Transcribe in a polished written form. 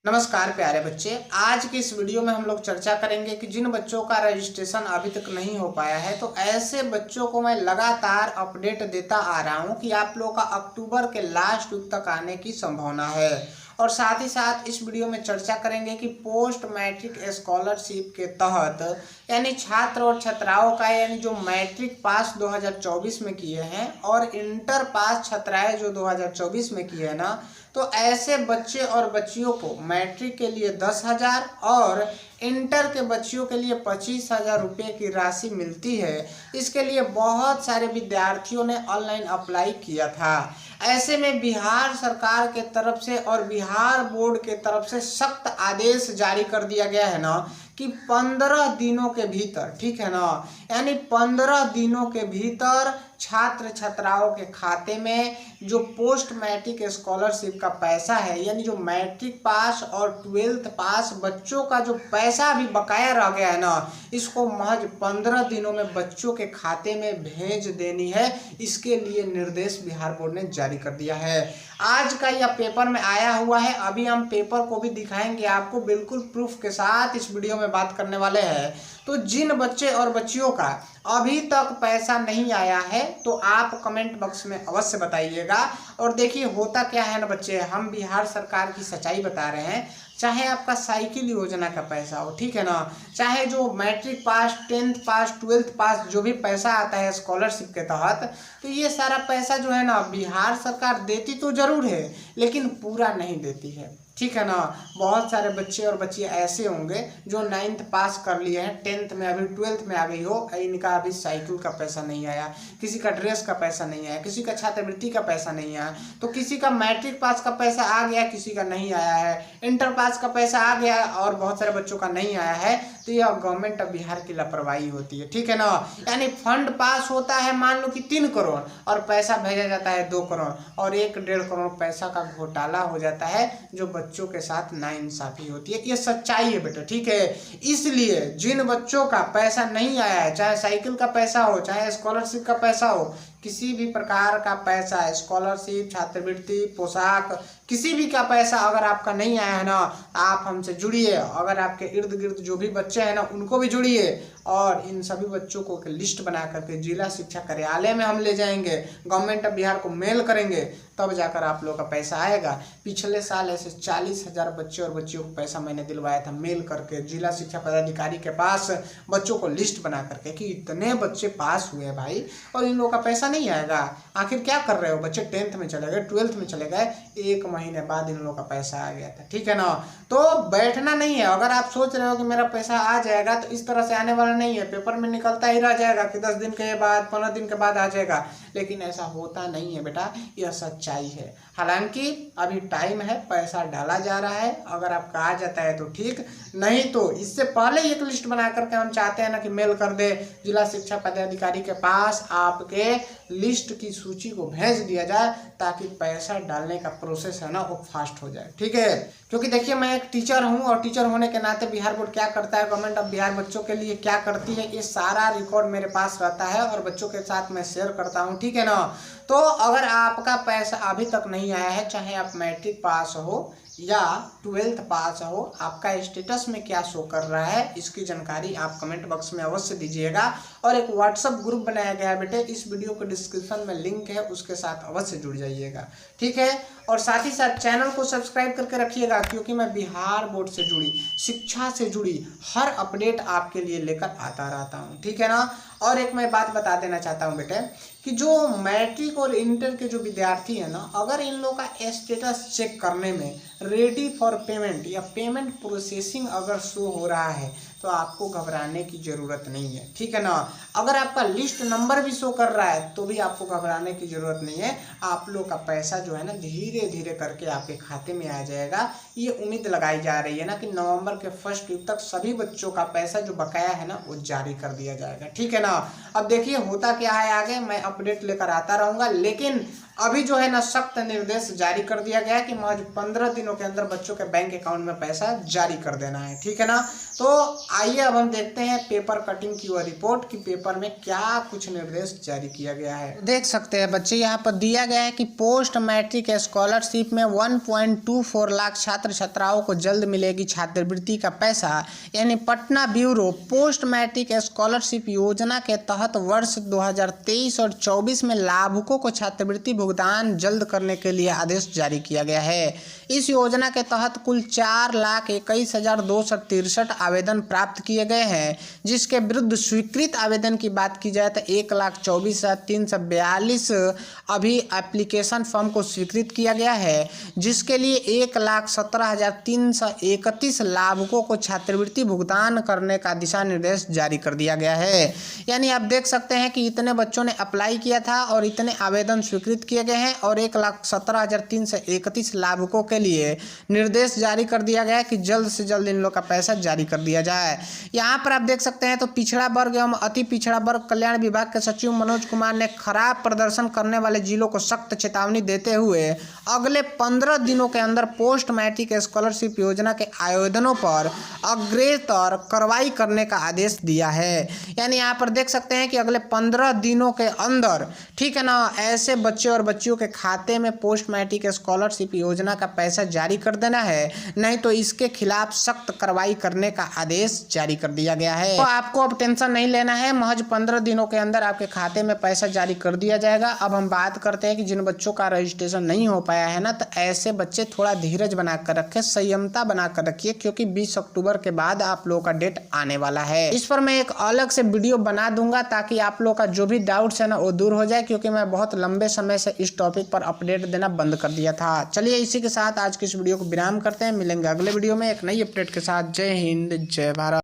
नमस्कार प्यारे बच्चे। आज की इस वीडियो में हम लोग चर्चा करेंगे कि जिन बच्चों का रजिस्ट्रेशन अभी तक नहीं हो पाया है तो ऐसे बच्चों को मैं लगातार अपडेट देता आ रहा हूं कि आप लोगों का अक्टूबर के लास्ट वीक तक आने की संभावना है। और साथ ही साथ इस वीडियो में चर्चा करेंगे कि पोस्ट मैट्रिक स्कॉलरशिप के तहत यानी छात्र और छात्राओं का यानी जो मैट्रिक पास 2024 में किए हैं और इंटर पास छात्राएं जो 2024 में किए हैं ना, तो ऐसे बच्चे और बच्चियों को मैट्रिक के लिए 10,000 और इंटर के बच्चियों के लिए 25,000 रुपये की राशि मिलती है। इसके लिए बहुत सारे विद्यार्थियों ने ऑनलाइन अप्लाई किया था। ऐसे में बिहार सरकार के तरफ से और बिहार बोर्ड के तरफ से सख्त आदेश जारी कर दिया गया है ना कि 15 दिनों के भीतर, ठीक है ना, यानी 15 दिनों के भीतर छात्र छात्राओं के खाते में जो पोस्ट मैट्रिक स्कॉलरशिप का पैसा है यानी जो मैट्रिक पास और 12th पास बच्चों का जो पैसा अभी बकाया रह गया है ना, इसको महज 15 दिनों में बच्चों के खाते में भेज देनी है। इसके लिए निर्देश बिहार बोर्ड ने जारी कर दिया है। आज का यह पेपर में आया हुआ है। अभी हम पेपर को भी दिखाएंगे आपको, बिल्कुल प्रूफ के साथ इस वीडियो में बात करने वाले हैं। तो जिन बच्चे और बच्चियों का अभी तक पैसा नहीं आया है तो आप कमेंट बॉक्स में अवश्य बताइएगा। और देखिए होता क्या है ना बच्चे, हम बिहार सरकार की सच्चाई बता रहे हैं। चाहे आपका साइकिल योजना का पैसा हो, ठीक है ना, चाहे जो मैट्रिक पास 10th पास 12th पास जो भी पैसा आता है स्कॉलरशिप के तहत, तो ये सारा पैसा जो है ना बिहार सरकार देती तो जरूर है लेकिन पूरा नहीं देती है, ठीक है ना। बहुत सारे बच्चे और बच्चियाँ ऐसे होंगे जो 9th पास कर लिए हैं, 10th में अभी 12th में आ गई हो, इनका अभी साइकिल का पैसा नहीं आया, किसी का ड्रेस का पैसा नहीं आया, किसी का छात्रवृत्ति का पैसा नहीं आया, तो किसी का मैट्रिक पास का पैसा आ गया, किसी का नहीं आया है, इंटर पास का पैसा आ गया और बहुत सारे बच्चों का नहीं आया है। तो यह गवर्नमेंट ऑफ बिहार की लापरवाही होती है, ठीक है ना। यानी फंड पास होता है मान लो कि 3 करोड़ और पैसा भेजा जाता है 2 करोड़ और 1-1.5 करोड़ पैसा का घोटाला हो जाता है जो बच्चों के साथ नाइंसाफी होती है। ये सच्चाई है बेटा, ठीक है। इसलिए जिन बच्चों का पैसा नहीं आया है, चाहे साइकिल का पैसा हो, चाहे स्कॉलरशिप का पैसा हो, किसी भी प्रकार का पैसा, स्कॉलरशिप, छात्रवृत्ति, पोशाक, किसी भी का पैसा अगर आपका नहीं आया है ना, आप हमसे जुड़िए। अगर आपके इर्द गिर्द जो भी बच्चे हैं ना उनको भी जुड़िए और इन सभी बच्चों को लिस्ट बना करके जिला शिक्षा कार्यालय में हम ले जाएंगे, गवर्नमेंट ऑफ बिहार को मेल करेंगे, तब जाकर आप लोगों का पैसा आएगा। पिछले साल ऐसे 40,000 बच्चे और बच्चियों को पैसा मैंने दिलवाया था मेल करके जिला शिक्षा पदाधिकारी के पास, बच्चों को लिस्ट बना करके कि इतने बच्चे पास हुए भाई और इन लोगों का पैसा नहीं आएगा। आखिर क्या कर रहे हो बच्चे, 10th में चले गए, 12th में चले गए, 1 महीने बाद इन लोगों का पैसा आ गया था, ठीक है ना। तो बैठना नहीं है। अगर आप सोच रहे हो कि मेरा पैसा आ जाएगा तो इस तरह से आने वाला नहीं है, पेपर में निकलता ही रह जाएगा कि 10 दिन के बाद 15 दिन के बाद आ जाएगा, लेकिन ऐसा होता नहीं है बेटा, यह सच्चाई है। हालांकि अभी टाइम है, पैसा डाला जा रहा है, अगर आपका आ जाता है तो ठीक, नहीं तो इससे पहले एक लिस्ट बना करके हम चाहते हैं ना कि मेल कर दे जिला शिक्षा पदाधिकारी के पास, आपके लिस्ट की सूची को भेज दिया जाए ताकि पैसा डालने का प्रोसेस है ना वो फास्ट हो जाए, ठीक है। क्योंकि देखिए मैं एक टीचर हूँ और टीचर होने के नाते बिहार बोर्ड क्या करता है, गवर्नमेंट ऑफ बिहार बच्चों के लिए क्या करती है, ये सारा रिकॉर्ड मेरे पास रहता है और बच्चों के साथ मैं शेयर करता हूँ, ठीक है ना। तो अगर आपका पैसा अभी तक नहीं आया है, चाहे आप मैट्रिक पास हो या 12th पास हो, आपका स्टेटस में क्या शो कर रहा है इसकी जानकारी आप कमेंट बॉक्स में अवश्य दीजिएगा। और एक व्हाट्सएप ग्रुप बनाया गया है बेटे, इस वीडियो के डिस्क्रिप्शन में लिंक है, उसके साथ अवश्य जुड़ जाइएगा, ठीक है। और साथ ही साथ चैनल को सब्सक्राइब करके रखिएगा क्योंकि मैं बिहार बोर्ड से जुड़ी, शिक्षा से जुड़ी हर अपडेट आपके लिए लेकर आता रहता हूँ, ठीक है ना। और एक मैं बात बता देना चाहता हूँ बेटे कि जो मैट्रिक और इंटर के जो विद्यार्थी हैं ना, अगर इन लोग का स्टेटस चेक करने में रेडी फॉर पेमेंट या पेमेंट प्रोसेसिंग अगर शो हो रहा है तो आपको घबराने की ज़रूरत नहीं है, ठीक है ना। अगर आपका लिस्ट नंबर भी शो कर रहा है तो भी आपको घबराने की ज़रूरत नहीं है। आप लोग का पैसा जो है ना धीरे धीरे करके आपके खाते में आ जाएगा। ये उम्मीद लगाई जा रही है ना कि नवंबर के फर्स्ट वीक तक सभी बच्चों का पैसा जो बकाया है ना वो जारी कर दिया जाएगा, ठीक है ना। अब देखिए होता क्या है, आगे मैं अपडेट लेकर आता रहूँगा, लेकिन अभी जो है ना सख्त निर्देश जारी कर दिया गया है कि महज 15 दिनों के अंदर बच्चों के बैंक अकाउंट में पैसा जारी कर देना है, ठीक है ना। तो आइए अब हम देखते हैं पेपर कटिंग की वह रिपोर्ट कि पेपर में क्या कुछ निर्देश जारी किया गया है। देख सकते हैं बच्चे, यहाँ पर दिया गया है कि पोस्ट मैट्रिक स्कॉलरशिप में 1.24 लाख छात्र छात्राओं को जल्द मिलेगी छात्रवृत्ति का पैसा। यानी Patna bureau post matric scholarship योजना के तहत वर्ष 2023 और 24 में लाभुकों को छात्रवृत्ति भुगतान जल्द करने के लिए आदेश जारी किया गया है। इस योजना के तहत कुल 4,21,263 आवेदन प्राप्त किए गए हैं, जिसके विरुद्ध स्वीकृत आवेदन की बात की जाए तो 1,24,342 अभी एप्लीकेशन फॉर्म को स्वीकृत किया गया है, जिसके लिए 1,17,331 लाभुकों को छात्रवृत्ति भुगतान करने का दिशा निर्देश जारी कर दिया गया है। यानी आप देख सकते हैं कि इतने बच्चों ने अप्लाई किया था और इतने आवेदन स्वीकृत किए गए हैं और 1,17,331 लाभुकों के लिए निर्देश जारी कर दिया गया है कि जल्द से जल्द इन लोग का पैसा जारी कर दिया जाए। यहाँ पर आप देख सकते हैं तो पिछड़ा वर्ग एवं अति पिछड़ा वर्ग कल्याण विभाग के सचिव मनोज कुमार ने खराब प्रदर्शन करने वाले जिलों को सख्त चेतावनी देते हुए अगले 15 दिनों के अंदर पोस्ट मैट्रिक स्कॉलरशिप योजना के आवेदनों पर अग्रेतर कार्रवाई करने का आदेश दिया है। यानी यहाँ पर देख सकते हैं कि अगले 15 दिनों के अंदर, ठीक है ना, ऐसे बच्चे और बच्चियों के खाते में पोस्ट मैट्रिक स्कॉलरशिप योजना का पैसा जारी कर देना है, नहीं तो इसके खिलाफ सख्त कार्रवाई करने का आदेश जारी कर दिया गया है। तो आपको अब टेंशन नहीं लेना है, महज 15 दिनों के अंदर आपके खाते में पैसा जारी कर दिया जाएगा। अब हम बात करते हैं कि जिन बच्चों का रजिस्ट्रेशन नहीं हो पाया है ना, तो ऐसे बच्चे थोड़ा धीरज बनाकर रखें, संयमता बनाकर रखिए, क्योंकि 20 अक्टूबर के बाद आप लोगों का डेट आने वाला है। इस पर मैं एक अलग से वीडियो बना दूंगा ताकि आप लोगों का जो भी डाउट्स है ना वो दूर हो जाए, क्योंकि मैं बहुत लंबे समय से इस टॉपिक पर अपडेट देना बंद कर दिया था। चलिए इसी के साथ आज की इस वीडियो को विराम करते हैं, मिलेंगे अगले वीडियो में एक नई अपडेट के साथ। जय हिंद, जय भारत।